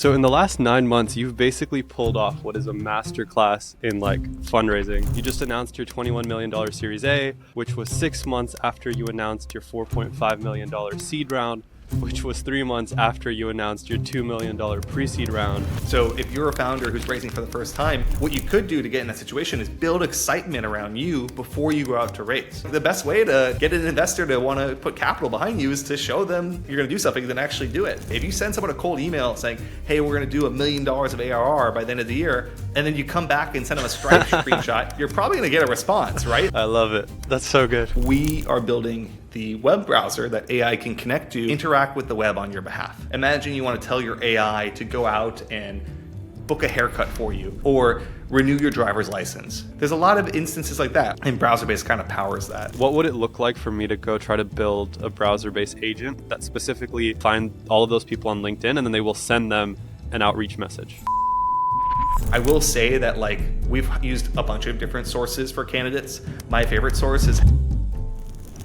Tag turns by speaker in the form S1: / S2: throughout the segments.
S1: So in the last 9 months, you've basically pulled off what is a masterclass in fundraising. You just announced your $21 million Series A, which was 6 months after you announced your $4.5 million seed round, which was 3 months after you announced your $2 million pre-seed round.
S2: So if you're a founder who's raising for the first time, what you could do to get in that situation is build excitement around you before you go out to raise. The best way to get an investor to want to put capital behind you is to show them you're going to do something, then actually do it. If you send someone a cold email saying, hey, we're going to do $1 million of ARR by the end of the year, and then you come back and send them a Stripe screenshot, you're probably going to get a response, right?
S1: I love it. That's so good.
S2: We are building the web browser that AI can connect to, interact with the web on your behalf. Imagine you want to tell your AI to go out and book a haircut for you or renew your driver's license. There's a lot of instances like that, and Browserbase kind of powers that.
S1: What would it look like for me to go try to build a browser-based agent that specifically find all of those people on LinkedIn and then they will send them an outreach message?
S2: I will say that we've used a bunch of different sources for candidates. My favorite source is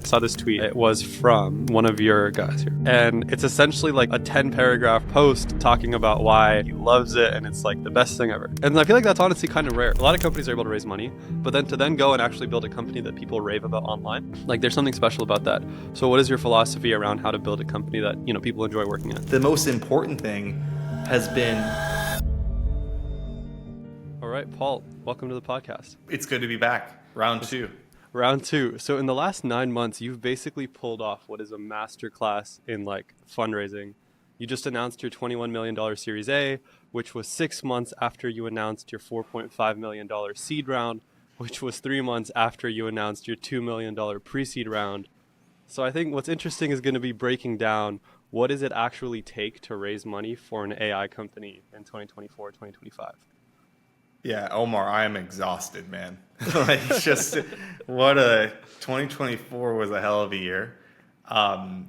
S1: Saw this tweet. It was from one of your guys here. And it's essentially like a 10-paragraph post talking about why he loves it and it's like the best thing ever. And I feel like that's honestly kind of rare. A lot of companies are able to raise money, but then to then go and actually build a company that people rave about online, there's something special about that. So what is your philosophy around how to build a company that, people enjoy working at?
S2: The most important thing has been...
S1: All right, Paul, welcome to the podcast.
S2: It's good to be back. Round two.
S1: Round two. So in the last 9 months, you've basically pulled off what is a masterclass in fundraising. You just announced your $21 million Series A, which was 6 months after you announced your $4.5 million seed round, which was 3 months after you announced your $2 million pre-seed round. So I think what's interesting is going to be breaking down what does it actually take to raise money for an AI company in 2024, 2025.
S2: Yeah, Omar, I am exhausted, man. What a 2024 was a hell of a year. And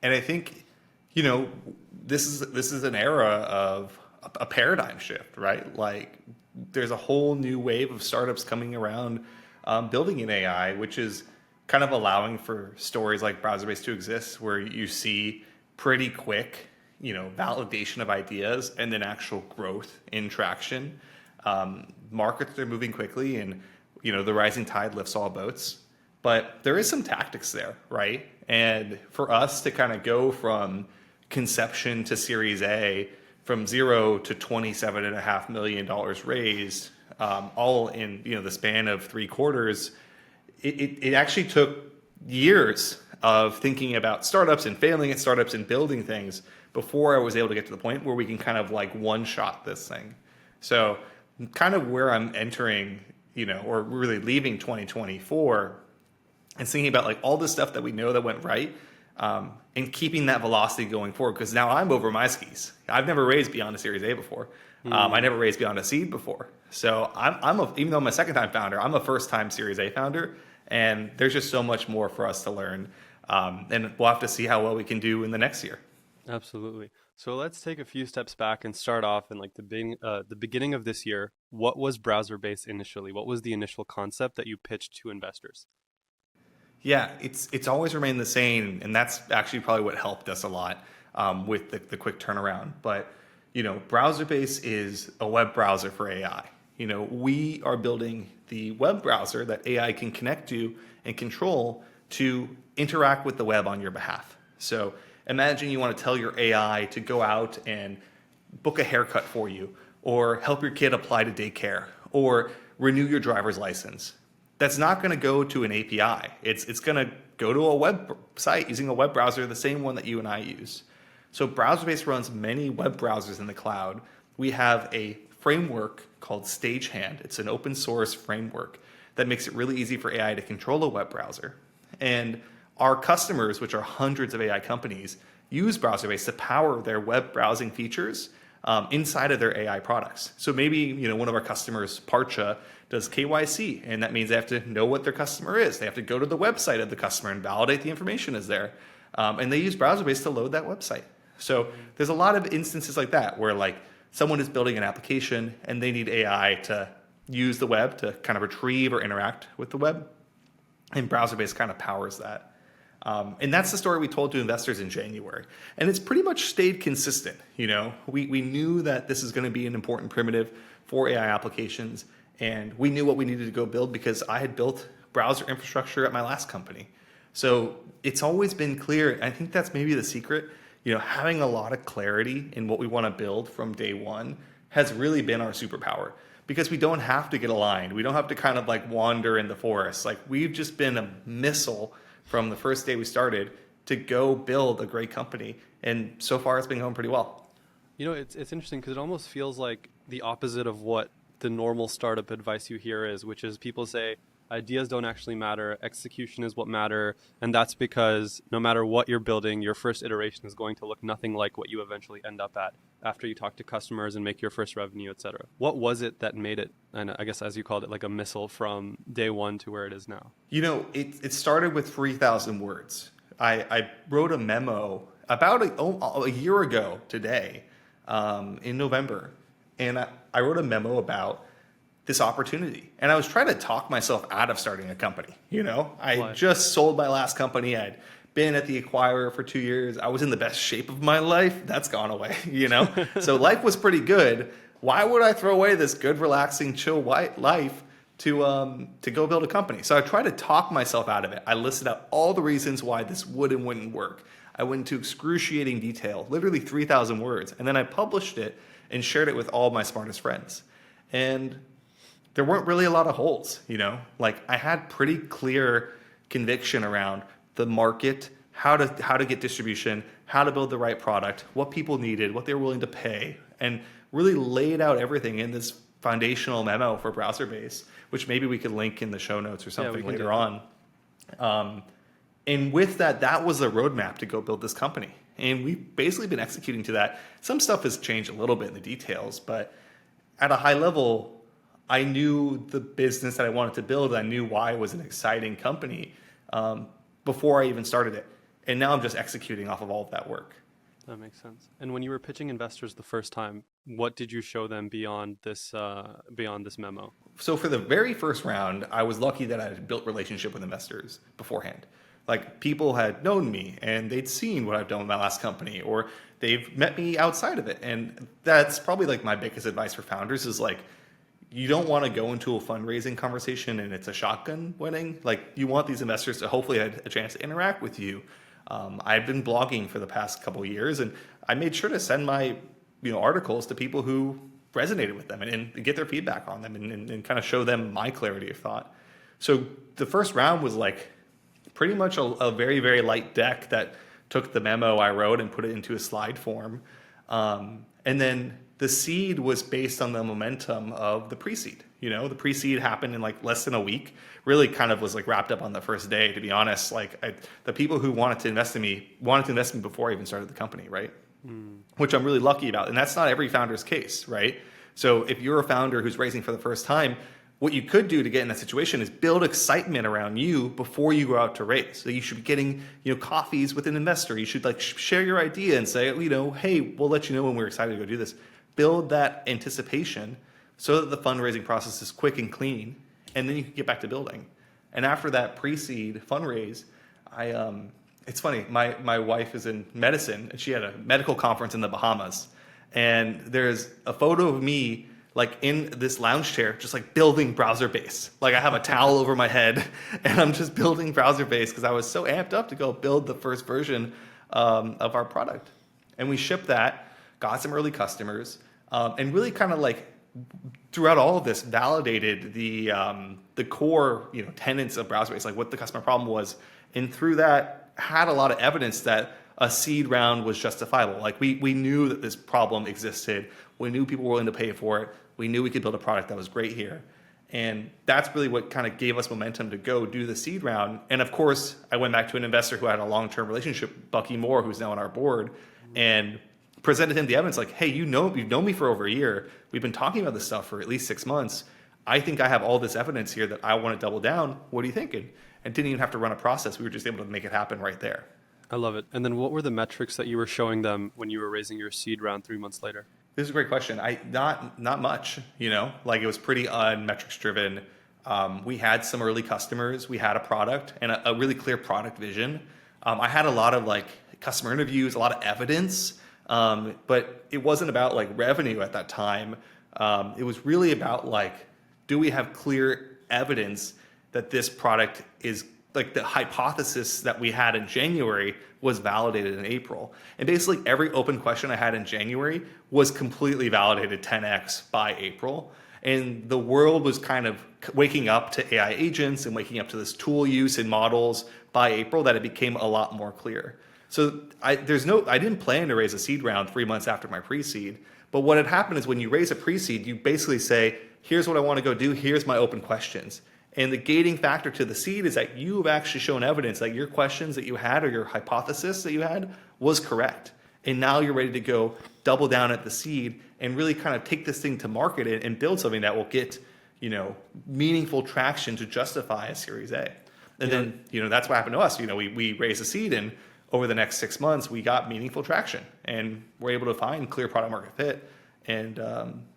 S2: I think, this is an era of a paradigm shift, right? There's a whole new wave of startups coming around building in AI, which is kind of allowing for stories like Browserbase to exist, where you see pretty quick, validation of ideas and then actual growth in traction. Markets are moving quickly and, the rising tide lifts all boats, but there is some tactics there, right? And for us to kind of go from conception to Series A, from 0 to $27.5 million raised, all in, the span of 3 quarters, it actually took years of thinking about startups and failing at startups and building things before I was able to get to the point where we can kind of one-shot this thing. So kind of where I'm entering, or really leaving 2024 and thinking about all the stuff that we know that went right, and keeping that velocity going forward. Because now I'm over my skis. I've never raised beyond a Series A before. I never raised beyond a seed before. So even though I'm a second-time founder, I'm a first-time Series A founder, and there's just so much more for us to learn. And we'll have to see how well we can do in the next year.
S1: Absolutely. So let's take a few steps back and start off in the beginning of this year. What was Browserbase initially? What was the initial concept that you pitched to investors?
S2: Yeah, it's always remained the same, and that's actually probably what helped us a lot with the quick turnaround. But Browserbase is a web browser for AI. We are building the web browser that AI can connect to and control to interact with the web on your behalf. So imagine you want to tell your AI to go out and book a haircut for you, or help your kid apply to daycare, or renew your driver's license. That's not going to go to an API. It's going to go to a website using a web browser, the same one that you and I use. So Browserbase runs many web browsers in the cloud. We have a framework called Stagehand. It's an open source framework that makes it really easy for AI to control a web browser. And our customers, which are hundreds of AI companies, use Browserbase to power their web browsing features inside of their AI products. So maybe one of our customers, Parcha, does KYC, and that means they have to know what their customer is. They have to go to the website of the customer and validate the information is there. And they use Browserbase to load that website. So there's a lot of instances like that where someone is building an application and they need AI to use the web to kind of retrieve or interact with the web. And Browserbase kind of powers that. And that's the story we told to investors in January. And it's pretty much stayed consistent. We knew that this is going to be an important primitive for AI applications. And we knew what we needed to go build because I had built browser infrastructure at my last company. So it's always been clear. I think that's maybe the secret. Having a lot of clarity in what we want to build from day one has really been our superpower, because we don't have to get aligned. We don't have to kind of like wander in the forest. Like, we've just been a missile from the first day we started to go build a great company. And so far it's been going pretty well.
S1: It's interesting because it almost feels like the opposite of what the normal startup advice you hear is, which is people say ideas don't actually matter, execution is what matter, and that's because no matter what you're building, your first iteration is going to look nothing like what you eventually end up at after you talk to customers and make your first revenue, etc. What was it that made it, and I guess as you called it, like a missile from day one to where it is now?
S2: It started with 3,000 words. I wrote a memo about a year ago today, in November, and I wrote a memo about this opportunity. And I was trying to talk myself out of starting a company. I just sold my last company. I'd been at the acquirer for 2 years. I was in the best shape of my life. That's gone away, So life was pretty good. Why would I throw away this good, relaxing, chill life to go build a company? So I tried to talk myself out of it. I listed out all the reasons why this would and wouldn't work. I went into excruciating detail, literally 3,000 words. And then I published it and shared it with all my smartest friends. And there weren't really a lot of holes, Like, I had pretty clear conviction around the market, how to get distribution, how to build the right product, what people needed, what they were willing to pay, and really laid out everything in this foundational memo for Browserbase, which maybe we could link in the show notes or something later on. And with that was the roadmap to go build this company. And we've basically been executing to that. Some stuff has changed a little bit in the details, but at a high level, I knew the business that I wanted to build. I knew why it was an exciting company before I even started it. And now I'm just executing off of all of that work.
S1: That makes sense. And when you were pitching investors the first time, what did you show them beyond this memo?
S2: So for the very first round, I was lucky that I had built relationship with investors beforehand. Like, people had known me and they'd seen what I've done with my last company, or they've met me outside of it. And that's probably like my biggest advice for founders is like, you don't want to go into a fundraising conversation and it's a shotgun winning. Like, you want these investors to hopefully have a chance to interact with you. I've been blogging for the past couple of years, and I made sure to send my articles to people who resonated with them and get their feedback on them and kind of show them my clarity of thought. So the first round was like pretty much a very, very light deck that took the memo I wrote and put it into a slide form. And then the seed was based on the momentum of the pre-seed. The pre-seed happened in like less than a week. Really kind of was like wrapped up on the first day, to be honest. Like, the people who wanted to invest in me before I even started the company, right? Which I'm really lucky about. And that's not every founder's case, right? So if you're a founder who's raising for the first time, what you could do to get in that situation is build excitement around you before you go out to raise. So you should be getting, coffees with an investor. You should like share your idea and say, hey, we'll let you know when we're excited to go do this. Build that anticipation so that the fundraising process is quick and clean, and then you can get back to building. And after that pre-seed fundraise, it's funny, my wife is in medicine, and she had a medical conference in the Bahamas. And there's a photo of me like in this lounge chair, just like building Browserbase. Like, I have a towel over my head and I'm just building Browserbase because I was so amped up to go build the first version of our product. And we shipped that, got some early customers, and really kind of like throughout all of this validated the core tenets of Browserbase, like what the customer problem was. And through that, had a lot of evidence that a seed round was justifiable. Like, we knew that this problem existed. We knew people were willing to pay for it. We knew we could build a product that was great here. And that's really what kind of gave us momentum to go do the seed round. And of course, I went back to an investor who had a long-term relationship, Bucky Moore, who's now on our board, and presented him the evidence like, hey, you've known me for over a year. We've been talking about this stuff for at least 6 months. I think I have all this evidence here that I want to double down. What are you thinking? And didn't even have to run a process. We were just able to make it happen right there.
S1: I love it. And then what were the metrics that you were showing them when you were raising your seed round 3 months later?
S2: This is a great question. Not much, like it was pretty metrics driven. We had some early customers. We had a product and a really clear product vision. I had a lot of like customer interviews, a lot of evidence, but it wasn't about like revenue at that time. It was really about like, do we have clear evidence that this product is like the hypothesis that we had in January was validated in April. And basically every open question I had in January was completely validated 10x by April. And the world was kind of waking up to AI agents and waking up to this tool use in models by April that it became a lot more clear. So I didn't plan to raise a seed round 3 months after my pre-seed. But what had happened is when you raise a pre-seed, you basically say, here's what I want to go do. Here's my open questions. And the gating factor to the seed is that you have actually shown evidence that your questions that you had or your hypothesis that you had was correct. And now you're ready to go double down at the seed and really kind of take this thing to market and build something that will get, meaningful traction to justify a Series A. And then, that's what happened to us. We raised a seed, and over the next 6 months, we got meaningful traction and we're able to find clear product market fit and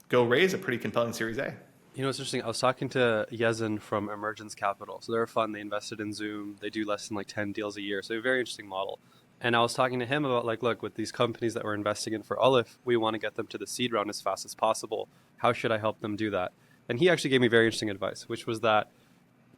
S2: go raise a pretty compelling Series A.
S1: It's interesting. I was talking to Yezin from Emergence Capital. So they're a fund. They invested in Zoom. They do less than like 10 deals a year. So a very interesting model. And I was talking to him about like, look, with these companies that we're investing in for Aleph, we want to get them to the seed round as fast as possible. How should I help them do that? And he actually gave me very interesting advice, which was that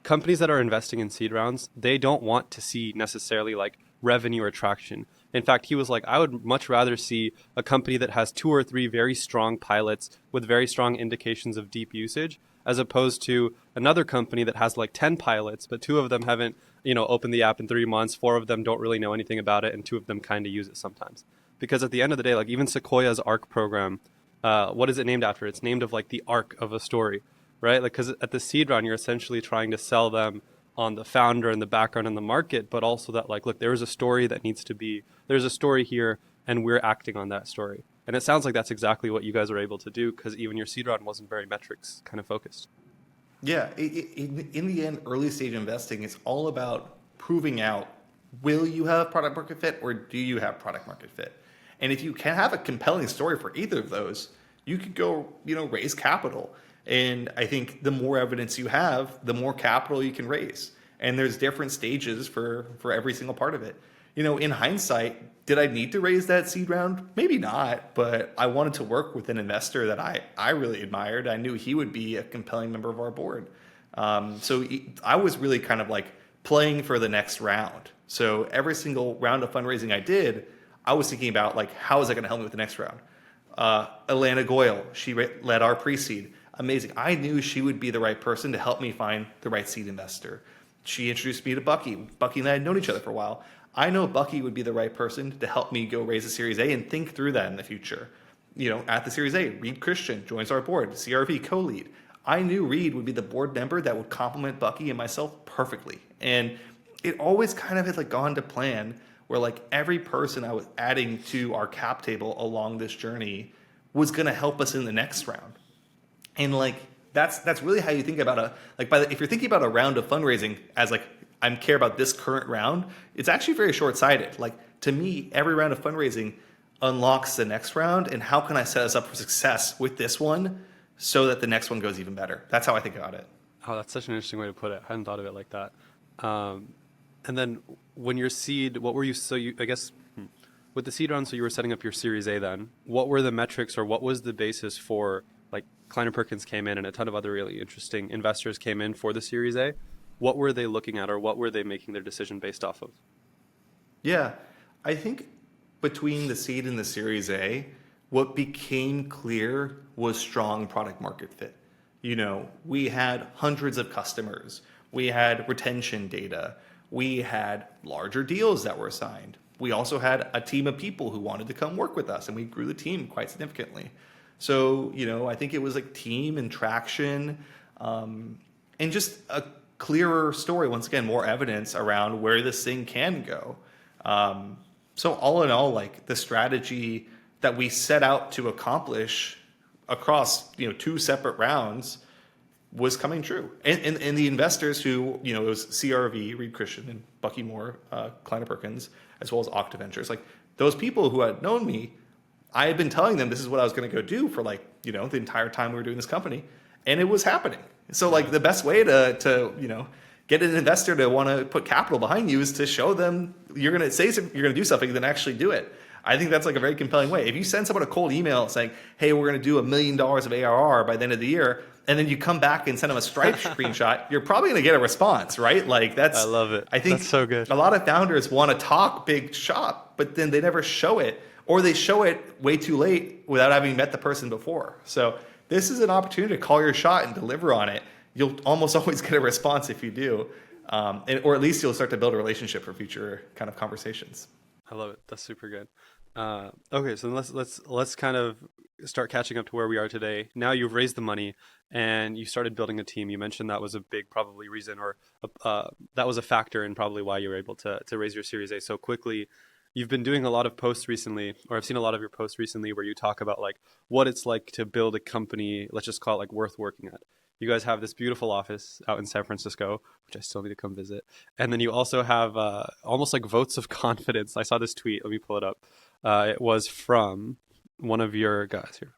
S1: companies that are investing in seed rounds, they don't want to see necessarily like revenue or traction. In fact, he was like, I would much rather see a company that has 2 or 3 very strong pilots with very strong indications of deep usage, as opposed to another company that has like 10 pilots, but 2 of them haven't, opened the app in 3 months, 4 of them don't really know anything about it, and 2 of them kind of use it sometimes. Because at the end of the day, like even Sequoia's ARC program, what is it named after? It's named of like the arc of a story, right? Like, because at the seed round, you're essentially trying to sell them on the founder and the background and the market, but also that like, look, there's a story there's a story here and we're acting on that story. And it sounds like that's exactly what you guys were able to do, because even your seed round wasn't very metrics kind of focused.
S2: Yeah, in the end, early stage investing is all about proving out, will you have product market fit or do you have product market fit? And if you can have a compelling story for either of those, you could go, raise capital. And I think the more evidence you have, the more capital you can raise. And there's different stages for every single part of it. In hindsight, did I need to raise that seed round? Maybe not, but I wanted to work with an investor that I really admired. I knew he would be a compelling member of our board. So I was really kind of like playing for the next round. So every single round of fundraising I did, I was thinking about like, how is that going to help me with the next round? Alana Goyle, she led our pre-seed. Amazing. I knew she would be the right person to help me find the right seed investor. She introduced me to Bucky. Bucky and I had known each other for a while. I know Bucky would be the right person to help me go raise a Series A and think through that in the future. At the Series A, Reed Christian joins our board, CRV co-lead. I knew Reed would be the board member that would complement Bucky and myself perfectly. And it always kind of had like gone to plan where like every person I was adding to our cap table along this journey was going to help us in the next round. And like that's really how you think about if you're thinking about a round of fundraising as like I care about this current round, it's actually very short-sighted. Like to me, every round of fundraising unlocks the next round, and how can I set us up for success with this one so that the next one goes even better? That's how I think about it.
S1: Oh, that's such an interesting way to put it. I hadn't thought of it like that. And then when your seed, what were you? I guess with the seed round, so you were setting up your Series A. Then what were the metrics, or what was the basis for like Klein & Perkins came in and a ton of other really interesting investors came in for the Series A? What were they looking at, or what were they making their decision based off of?
S2: Yeah, I think between the seed and the Series A, what became clear was strong product market fit. We had hundreds of customers. We had retention data. We had larger deals that were signed. We also had a team of people who wanted to come work with us, and we grew the team quite significantly. So, I think it was like team and traction, and just a clearer story. Once again, more evidence around where this thing can go. So all in all, like the strategy that we set out to accomplish across, 2 separate rounds was coming true. And the investors who, it was CRV, Reed Christian, and Bucky Moore, Klein & Perkins, as well as Octa Ventures, like those people who had known me, I had been telling them this is what I was going to go do for like, the entire time we were doing this company, and it was happening. So like the best way to get an investor to want to put capital behind you is to show them you're going to say you're going to do something, then actually do it. I think that's like a very compelling way. If you send someone a cold email saying, hey, we're going to do $1 million of ARR by the end of the year, and then you come back and send them a Stripe screenshot, you're probably going to get a response, right? Like
S1: I love it.
S2: I think
S1: that's so good.
S2: A lot of founders want to talk big shop, but then they never show it, or they show it way too late without having met the person before. So this is an opportunity to call your shot and deliver on it. You'll almost always get a response if you do, or at least you'll start to build a relationship for future kind of conversations.
S1: I love it. That's super good. Okay, so let's kind of start catching up to where we are today. Now you've raised the money and you started building a team. You mentioned that was a big probably reason, or that was a factor in probably why you were able to raise your Series A so quickly. You've been doing a lot of posts recently, or I've seen a lot of your posts recently where you talk about like what it's like to build a company, let's just call it like worth working at. You guys have this beautiful office out in San Francisco, which I still need to come visit. And then you also have almost like votes of confidence. I saw this tweet. Let me pull it up. It was from one of your guys here.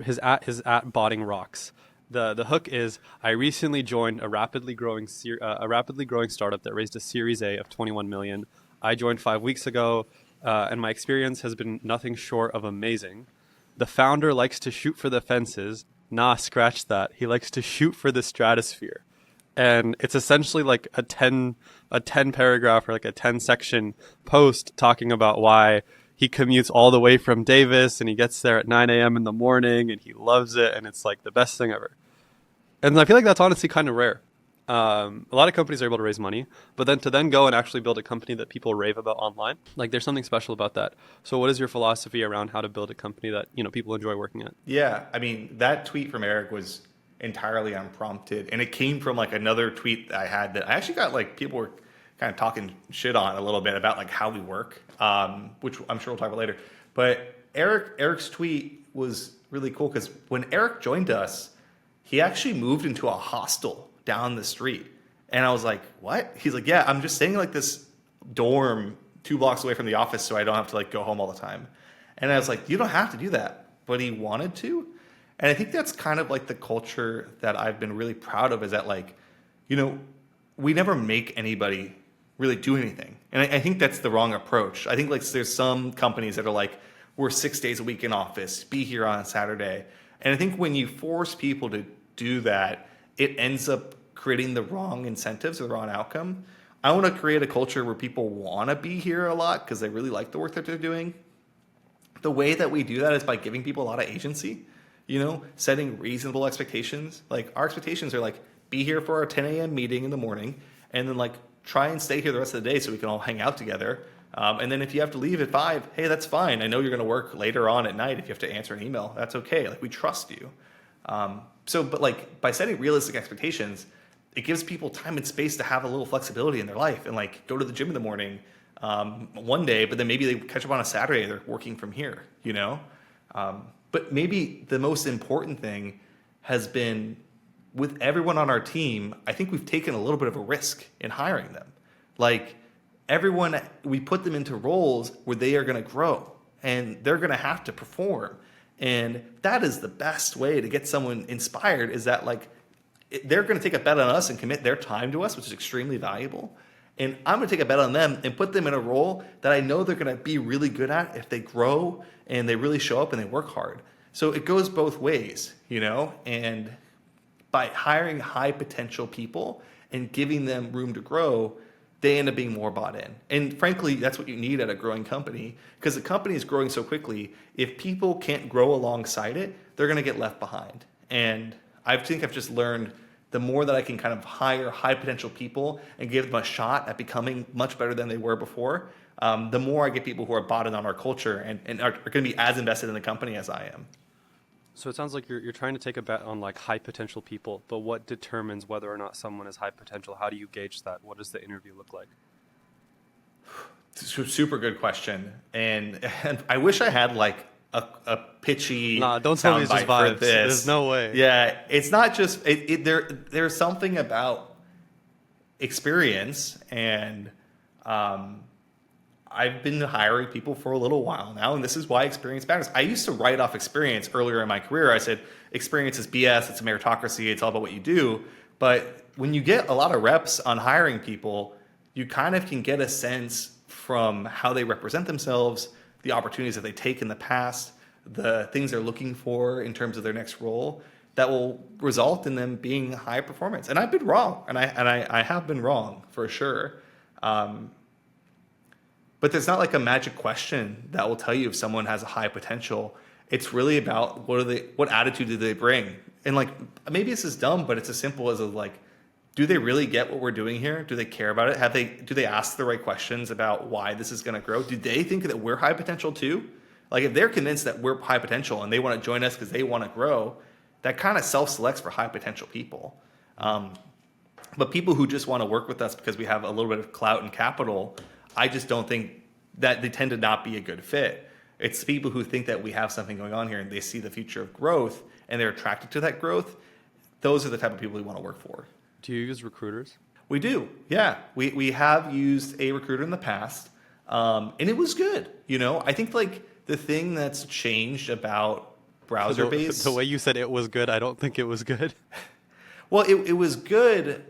S1: His at Botting Rocks. The hook is, I recently joined a rapidly growing startup that raised a Series A of 21 million. I joined 5 weeks ago, and my experience has been nothing short of amazing. The founder likes to shoot for the fences. Nah, scratch that. He likes to shoot for the stratosphere. And it's essentially like a 10 paragraph or like a 10 section post talking about why he commutes all the way from Davis and he gets there at 9 a.m. in the morning and he loves it and it's like the best thing ever. And I feel like that's honestly kind of rare. A lot of companies are able to raise money, but then to go and actually build a company that people rave about online, like there's something special about that. So what is your philosophy around how to build a company that, people enjoy working at?
S2: Yeah, I mean, that tweet from Eric was entirely unprompted, and it came from like another tweet that I had that I actually got like people were kind of talking shit on a little bit about like how we work, which I'm sure we'll talk about later. But Eric's tweet was really cool because when Eric joined us, he actually moved into a hostel down the street. And I was like, what? He's like, yeah, I'm just staying like this dorm 2 blocks away from the office so I don't have to like go home all the time. And I was like, you don't have to do that. But he wanted to. And I think that's kind of like the culture that I've been really proud of, is that like, we never make anybody really do anything. And I think that's the wrong approach. I think like there's some companies that are like, we're 6 days a week in office, be here on Saturday. And I think when you force people to do that, it ends up creating the wrong incentives or the wrong outcome. I want to create a culture where people want to be here a lot because they really like the work that they're doing. The way that we do that is by giving people a lot of agency, setting reasonable expectations. Like our expectations are like, be here for our 10 a.m. meeting in the morning, and then like try and stay here the rest of the day so we can all hang out together. And then if you have to leave at 5, hey, that's fine. I know you're going to work later on at night. If you have to answer an email, that's okay. Like we trust you. But like by setting realistic expectations, it gives people time and space to have a little flexibility in their life and like go to the gym in the morning one day, but then maybe they catch up on a Saturday, they're working from here, But maybe the most important thing has been with everyone on our team, I think we've taken a little bit of a risk in hiring them. Like everyone, we put them into roles where they are going to grow and they're going to have to perform. And that is the best way to get someone inspired, is that like they're going to take a bet on us and commit their time to us, which is extremely valuable. And I'm going to take a bet on them and put them in a role that I know they're going to be really good at if they grow and they really show up and they work hard. So it goes both ways, and by hiring high potential people and giving them room to grow, they end up being more bought in. And frankly, that's what you need at a growing company, because the company is growing so quickly. If people can't grow alongside it, they're going to get left behind. And I think I've just learned the more that I can kind of hire high potential people and give them a shot at becoming much better than they were before, the more I get people who are bought in on our culture and are going to be as invested in the company as I am.
S1: So it sounds like you're trying to take a bet on like high potential people, but what determines whether or not someone is high potential? How do you gauge that? What does the interview look like?
S2: Super good question. And I wish I had like a pitchy
S1: Nah, don't tell me it's just vibes. There's no way.
S2: Yeah, it's not just there's something about experience, and I've been hiring people for a little while now, and this is why experience matters. I used to write off experience earlier in my career. I said experience is BS, it's a meritocracy, it's all about what you do. But when you get a lot of reps on hiring people, you kind of can get a sense from how they represent themselves, the opportunities that they take in the past, the things they're looking for in terms of their next role, that will result in them being high performance. And I've been wrong, and I have been wrong for sure. But there's not like a magic question that will tell you if someone has a high potential. It's really about what attitude do they bring? And like, maybe this is dumb, but it's as simple as like, do they really get what we're doing here? Do they care about it? Do they ask the right questions about why this is going to grow? Do they think that we're high potential too? Like if they're convinced that we're high potential and they want to join us because they want to grow, that kind of self-selects for high potential people. But people who just want to work with us because we have a little bit of clout and capital, I just don't think that they tend to not be a good fit. It's people who think that we have something going on here and they see the future of growth and they're attracted to that growth. Those are the type of people we want to work for.
S1: Do you use recruiters?
S2: We do, yeah. We have used a recruiter in the past, and it was good. You know, I think like the thing that's changed about Browserbase.
S1: The way you said it was good, I don't think it was good.
S2: Well, it was good,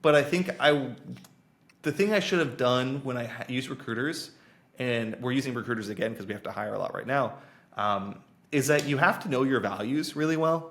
S2: but I think the thing I should have done when I used recruiters, and we're using recruiters again because we have to hire a lot right now, is that you have to know your values really well.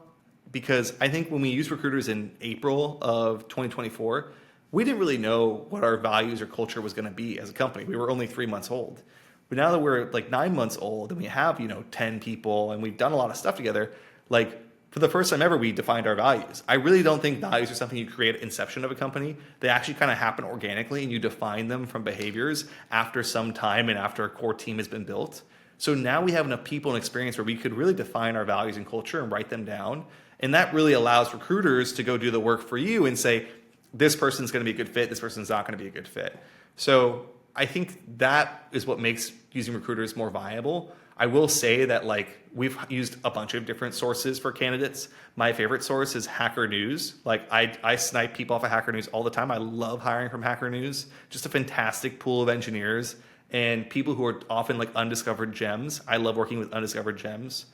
S2: Because I think when we used recruiters in April of 2024, we didn't really know what our values or culture was going to be as a company. We were only 3 months old. But now that we're like 9 months old and we have, 10 people and we've done a lot of stuff together, like for the first time ever, we defined our values. I really don't think values are something you create at inception of a company. They actually kind of happen organically and you define them from behaviors after some time and after a core team has been built. So now we have enough people and experience where we could really define our values and culture and write them down. And that really allows recruiters to go do the work for you and say, this person's going to be a good fit, this person's not going to be a good fit. So I think that is what makes using recruiters more viable. I will say that like we've used a bunch of different sources for candidates. My favorite source is Hacker News. Like I snipe people off of Hacker News all the time. I love hiring from Hacker News. Just a fantastic pool of engineers and people who are often like undiscovered gems. I love working with undiscovered gems.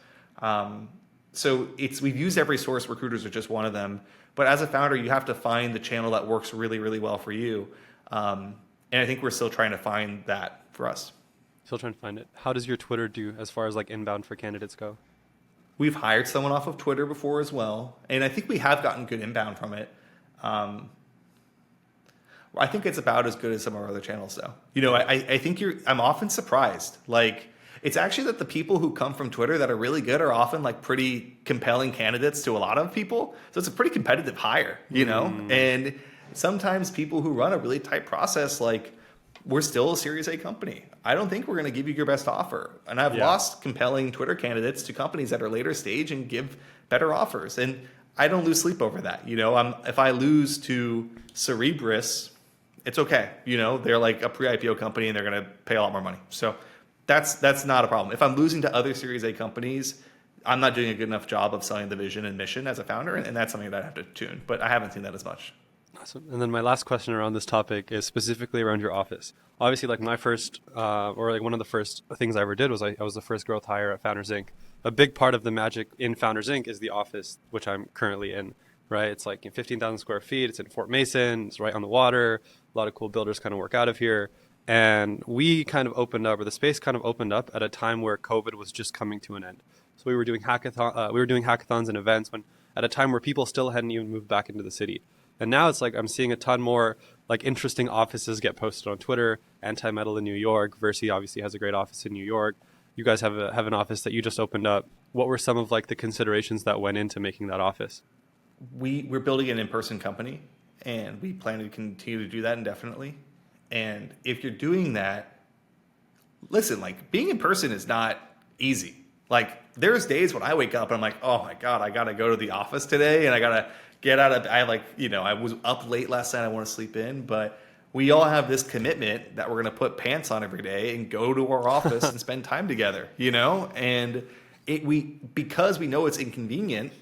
S2: So we've used every source. Recruiters are just one of them. But as a founder, you have to find the channel that works really, really well for you. And I think we're still trying to find that for us.
S1: Still trying to find it. How does your Twitter do as far as like inbound for candidates go?
S2: We've hired someone off of Twitter before as well. And I think we have gotten good inbound from it. I think it's about as good as some of our other channels though. I think I'm often surprised. Like, it's actually that the people who come from Twitter that are really good are often like pretty compelling candidates to a lot of people. So it's a pretty competitive hire, And sometimes people who run a really tight process, like we're still a Series A company. I don't think we're going to give you your best offer. And I've lost compelling Twitter candidates to companies that are later stage and give better offers. And I don't lose sleep over that. If I lose to Cerebras, it's okay. They're like a pre-IPO company and they're going to pay a lot more money. So that's not a problem. If I'm losing to other Series A companies, I'm not doing a good enough job of selling the vision and mission as a founder, and that's something that I have to tune. But I haven't seen that as much.
S1: Awesome. And then my last question around this topic is specifically around your office. Obviously, like my first, or like one of the first things I ever did was I was the first growth hire at Founders Inc. A big part of the magic in Founders Inc. is the office, which I'm currently in, right? It's like 15,000 square feet. It's in Fort Mason. It's right on the water. A lot of cool builders kind of work out of here. And we kind of opened up, or the space kind of opened up at a time where COVID was just coming to an end. So we were doing hackathons and events at a time where people still hadn't even moved back into the city. And now it's like I'm seeing a ton more like interesting offices get posted on Twitter. Anti-Metal in New York. Versi obviously has a great office in New York. You guys have an office that you just opened up. What were some of like the considerations that went into making that office?
S2: We're building an in-person company, and we plan to continue to do that indefinitely. And if you're doing that, listen, like being in person is not easy. Like there's days when I wake up and I'm like, oh my God, I got to go to the office today and I got to get out of, I was up late last night. I want to sleep in, but we all have this commitment that we're going to put pants on every day and go to our office and spend time together, and because we know it's inconvenient,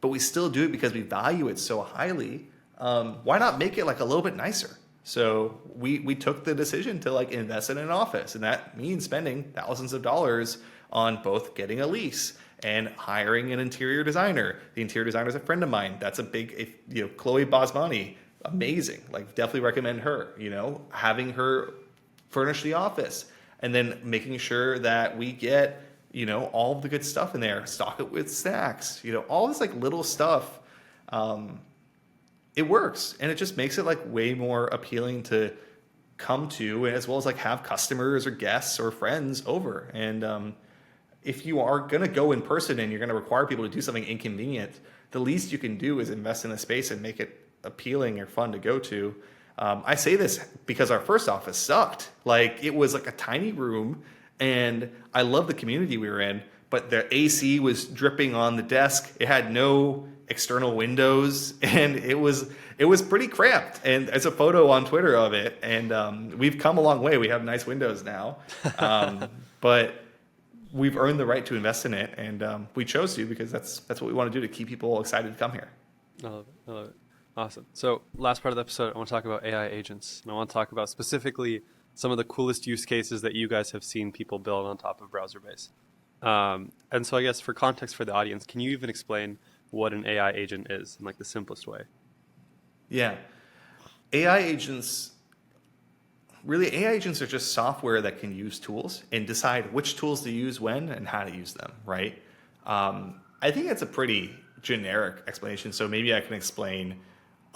S2: but we still do it because we value it so highly. Why not make it like a little bit nicer? So we took the decision to like invest in an office, and that means spending thousands of dollars on both getting a lease and hiring an interior designer. The interior designer is a friend of mine. That's a big, Chloe Basmani, amazing. Like, definitely recommend her. Having her furnish the office, and then making sure that we get all of the good stuff in there. Stock it with snacks. All this like little stuff. It works, and it just makes it like way more appealing to come to, as well as like have customers or guests or friends over. And if you are going to go in person and you're going to require people to do something inconvenient, the least you can do is invest in the space and make it appealing or fun to go to. I say this because our first office sucked. Like, it was like a tiny room, and I love the community we were in, but the AC was dripping on the desk. It had no external windows, and it was pretty cramped. And there's a photo on Twitter of it, and we've come a long way. We have nice windows now, but we've earned the right to invest in it, and we chose to because that's what we want to do to keep people excited to come here.
S1: I love it. I love it. Awesome. So last part of the episode, I want to talk about AI agents, and I want to talk about specifically some of the coolest use cases that you guys have seen people build on top of Browserbase. And so I guess for context for the audience, can you even explain what an AI agent is in like the simplest way?
S2: Yeah. AI agents are just software that can use tools and decide which tools to use when and how to use them, right? I think that's a pretty generic explanation, so maybe I can explain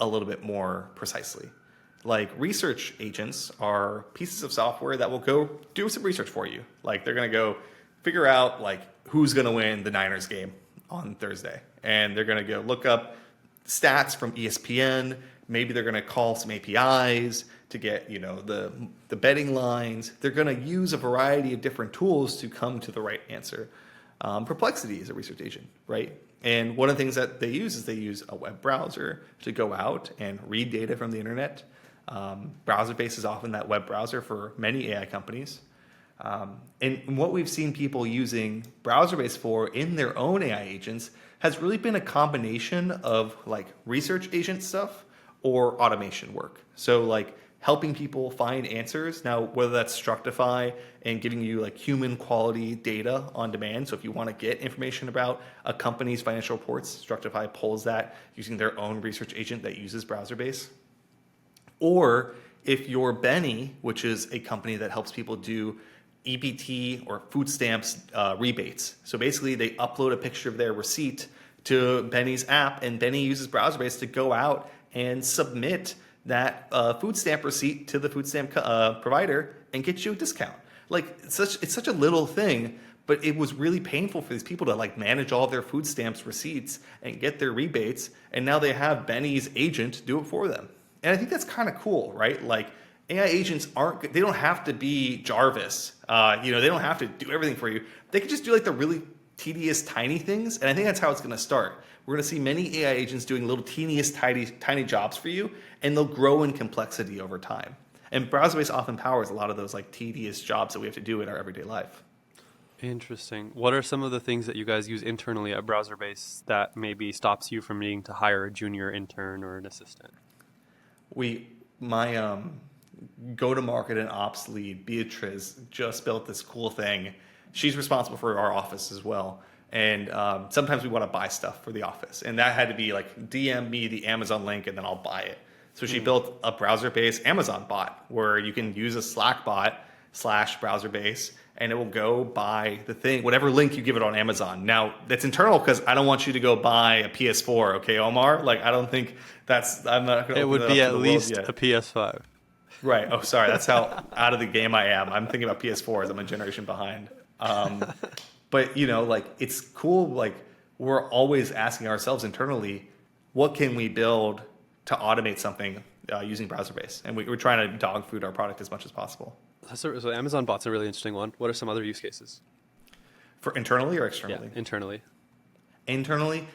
S2: a little bit more precisely. Like, research agents are pieces of software that will go do some research for you. Like, they're going to go figure out like who's going to win the Niners game on Thursday, and they're going to go look up stats from ESPN. Maybe they're going to call some APIs to get the betting lines. They're going to use a variety of different tools to come to the right answer. Perplexity is a research agent, right? And one of the things that they use is they use a web browser to go out and read data from the internet. Browserbase is often that web browser for many AI companies. And what we've seen people using Browserbase for in their own AI agents has really been a combination of like research agent stuff or automation work. So like helping people find answers. Now, whether that's Structify and giving you like human quality data on demand. So if you want to get information about a company's financial reports, Structify pulls that using their own research agent that uses Browserbase. Or if you're Benny, which is a company that helps people do EBT or food stamps rebates. So basically they upload a picture of their receipt to Benny's app, and Benny uses Browserbase to go out and submit that food stamp receipt to the food stamp provider and get you a discount. Like, it's such a little thing, but it was really painful for these people to like manage all their food stamps receipts and get their rebates, and now they have Benny's agent do it for them. And I think that's kind of cool, right? Like, AI agents they don't have to be Jarvis. They don't have to do everything for you. They could just do like the really tedious, tiny things. And I think that's how it's going to start. We're going to see many AI agents doing little teeniest, tiny jobs for you, and they'll grow in complexity over time. And Browserbase often powers a lot of those like tedious jobs that we have to do in our everyday life.
S1: Interesting. What are some of the things that you guys use internally at Browserbase that maybe stops you from needing to hire a junior intern or an assistant?
S2: My go-to-market and ops lead, Beatriz, just built this cool thing. She's responsible for our office as well. And sometimes we want to buy stuff for the office. And that had to be like, DM me the Amazon link and then I'll buy it. So she built a browser-based Amazon bot where you can use a Slack bot /Browserbase, and it will go buy the thing, whatever link you give it on Amazon. Now, that's internal because I don't want you to go buy a PS4, okay, Omar? Like, I don't think I'm not going to.
S1: It would be at least a PS5.
S2: Right. Oh, sorry. That's how out of the game I am. I'm thinking about PS4s. I'm a generation behind. But, like, it's cool. Like, we're always asking ourselves internally, what can we build to automate something using Browserbase? And we're trying to dog food our product as much as possible.
S1: So Amazon bot's a really interesting one. What are some other use cases?
S2: For internally or externally?
S1: Yeah, internally.
S2: Internally,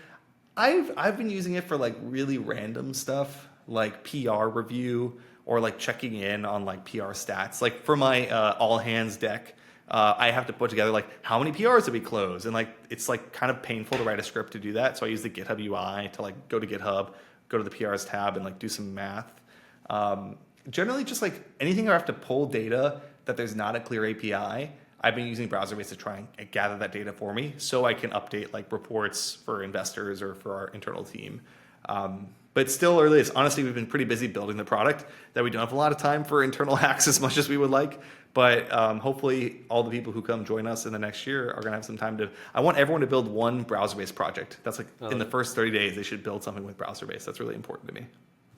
S2: I've been using it for like really random stuff, like PR review or like checking in on like PR stats. Like for my all hands deck, I have to put together like how many PRs did we close, and like it's like kind of painful to write a script to do that. So I use the GitHub UI to like go to GitHub, go to the PRs tab, and like do some math. Generally, just like anything I have to pull data that there's not a clear API, I've been using Browserbase to try and gather that data for me so I can update like reports for investors or for our internal team. But still early days. Honestly, we've been pretty busy building the product that we don't have a lot of time for internal hacks as much as we would like. But hopefully all the people who come join us in the next year are going to have some time to, I want everyone to build one Browserbase project. That's like in the first 30 days, they should build something with Browserbase. That's really important to me.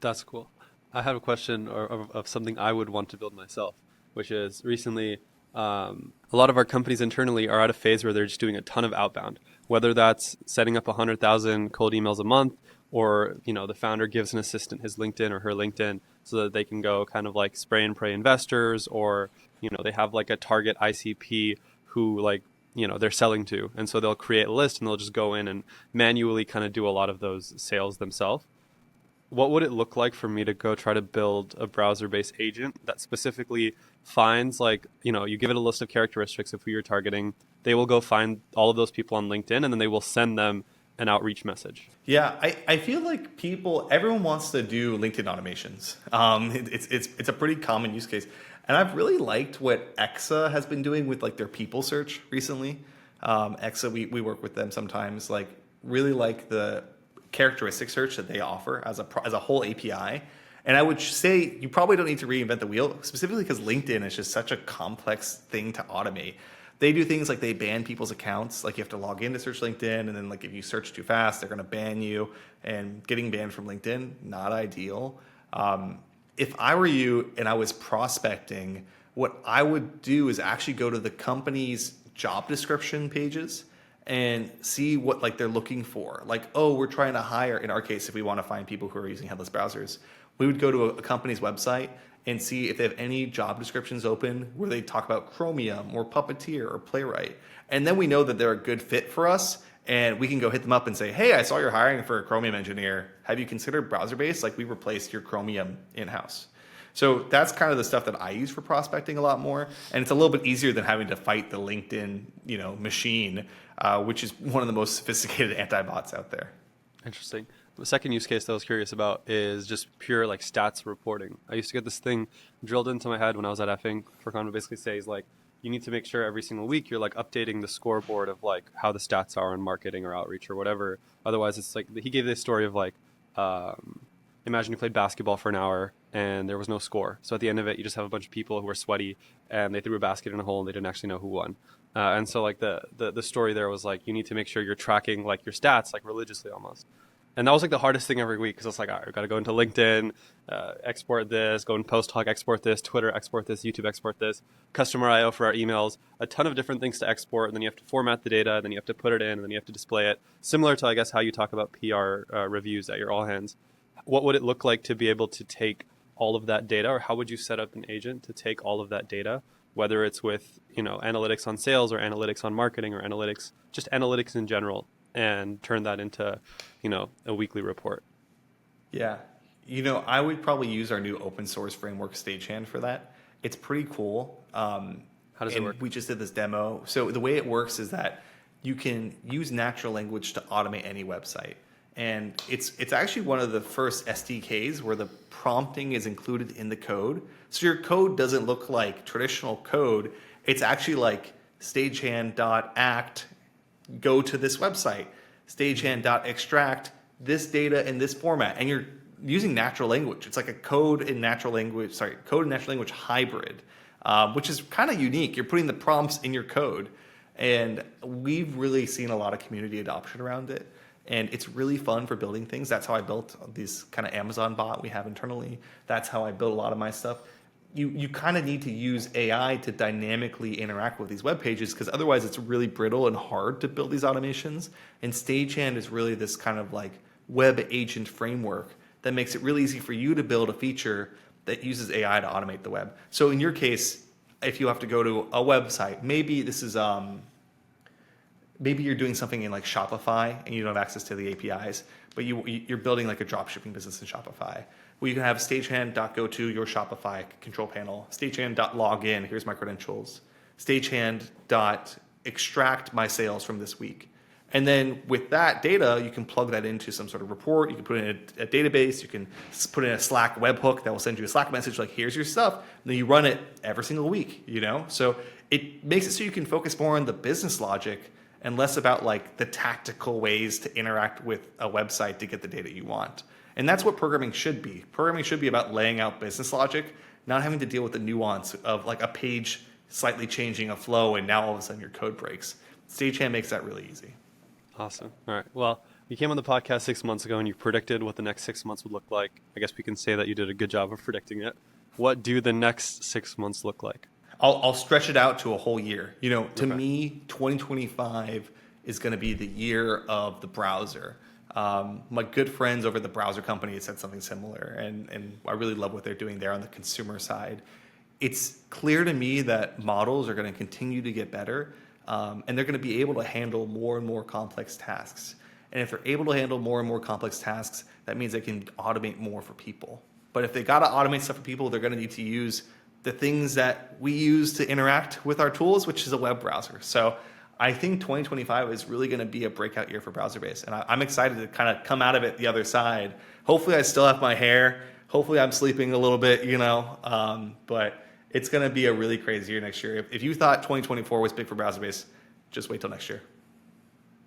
S1: That's cool. I have a question of something I would want to build myself, which is recently a lot of our companies internally are at a phase where they're just doing a ton of outbound, whether that's setting up 100,000 cold emails a month, or the founder gives an assistant his LinkedIn or her LinkedIn so that they can go kind of like spray and pray investors, or they have like a target ICP who like they're selling to, and so they'll create a list and they'll just go in and manually kind of do a lot of those sales themselves. What would it look like for me to go try to build a browser-based agent that specifically finds like, you give it a list of characteristics of who you're targeting, they will go find all of those people on LinkedIn, and then they will send them an outreach message?
S2: Yeah, I feel like everyone wants to do LinkedIn automations. It's a pretty common use case. And I've really liked what Exa has been doing with like their people search recently. Exa, we work with them sometimes, like really like the characteristic search that they offer as a whole API. And I would say you probably don't need to reinvent the wheel, specifically because LinkedIn is just such a complex thing to automate. They do things like they ban people's accounts. Like you have to log in to search LinkedIn, and then like if you search too fast, they're going to ban you. And getting banned from LinkedIn, not ideal. If I were you and I was prospecting, what I would do is actually go to the company's job description pages and see what like they're looking for. Like, oh, we're trying to hire, in our case, if we want to find people who are using headless browsers, we would go to a company's website and see if they have any job descriptions open where they talk about Chromium or Puppeteer or Playwright. And then we know that they're a good fit for us, and we can go hit them up and say, hey, I saw you're hiring for a Chromium engineer. Have you considered Browserbase? Like, we replaced your Chromium in-house. So that's kind of the stuff that I use for prospecting a lot more. And it's a little bit easier than having to fight the LinkedIn, machine, which is one of the most sophisticated anti-bots out there.
S1: Interesting. The second use case that I was curious about is just pure like stats reporting. I used to get this thing drilled into my head when I was at effing for Convo, basically says like, you need to make sure every single week you're like updating the scoreboard of like how the stats are in marketing or outreach or whatever. Otherwise, it's like, he gave this story of like, imagine you played basketball for an hour and there was no score. So at the end of it, you just have a bunch of people who are sweaty and they threw a basket in a hole and they didn't actually know who won. And so like the story there was like, you need to make sure you're tracking like your stats like religiously almost. And that was like the hardest thing every week, because it's like, all right, I've got to go into LinkedIn, export this, go in Post Talk, export this, Twitter, export this, YouTube, export this, Customer IO for our emails, a ton of different things to export. And then you have to format the data, then you have to put it in, and then you have to display it. Similar to, I guess, how you talk about PR reviews at your all hands. What would it look like to be able to take all of that data, or how would you set up an agent to take all of that data, whether it's with, analytics on sales or analytics on marketing or just analytics in general, and turn that into, a weekly report?
S2: Yeah. I would probably use our new open source framework Stagehand for that. It's pretty cool.
S1: How does it work?
S2: We just did this demo. So the way it works is that you can use natural language to automate any website. And it's actually one of the first SDKs where the prompting is included in the code. So your code doesn't look like traditional code. It's actually like stagehand.act, go to this website, stagehand.extract this data in this format, and you're using natural language. It's like a code and natural language hybrid, which is kind of unique. You're putting the prompts in your code, and we've really seen a lot of community adoption around it, and it's really fun for building things. That's how I built this kind of Amazon bot we have internally. That's how I built a lot of my stuff. You kind of need to use AI to dynamically interact with these web pages, because otherwise it's really brittle and hard to build these automations. And Stagehand is really this kind of like web agent framework that makes it really easy for you to build a feature that uses AI to automate the web. So in your case, if you have to go to a website, maybe this is maybe you're doing something in like Shopify and you don't have access to the APIs, but you're building like a dropshipping business in Shopify. Well, you can have stagehand.go to your Shopify control panel, stagehand.login, here's my credentials, stagehand.extract my sales from this week. And then with that data, you can plug that into some sort of report. You can put it in a database. You can put in a Slack webhook that will send you a Slack message like, here's your stuff. And then you run it every single week, So it makes it so you can focus more on the business logic and less about like the tactical ways to interact with a website to get the data you want. And that's what programming should be. Programming should be about laying out business logic, not having to deal with the nuance of like a page slightly changing a flow and now all of a sudden your code breaks. Stagehand makes that really easy.
S1: Awesome. All right. Well, you came on the podcast 6 months ago and you predicted what the next 6 months would look like. I guess we can say that you did a good job of predicting it. What do the next 6 months look like?
S2: I'll stretch it out to a whole year. You know, to me, 2025 is going to be the year of the browser. My good friends over at the browser company said something similar, and I really love what they're doing there on the consumer side. It's clear to me that models are going to continue to get better, and they're going to be able to handle more and more complex tasks. And if they're able to handle more and more complex tasks, that means they can automate more for people. But if they got to automate stuff for people, they're going to need to use the things that we use to interact with our tools, which is a web browser. So I think 2025 is really going to be a breakout year for Browserbase. And I'm excited to kind of come out of it the other side. Hopefully I still have my hair. Hopefully I'm sleeping a little bit, you know. But it's going to be a really crazy year next year. If you thought 2024 was big for Browserbase, just wait till next year.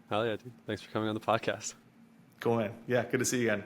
S1: Hell yeah, dude. Thanks for coming on the podcast.
S2: Cool, man. Yeah, good to see you again.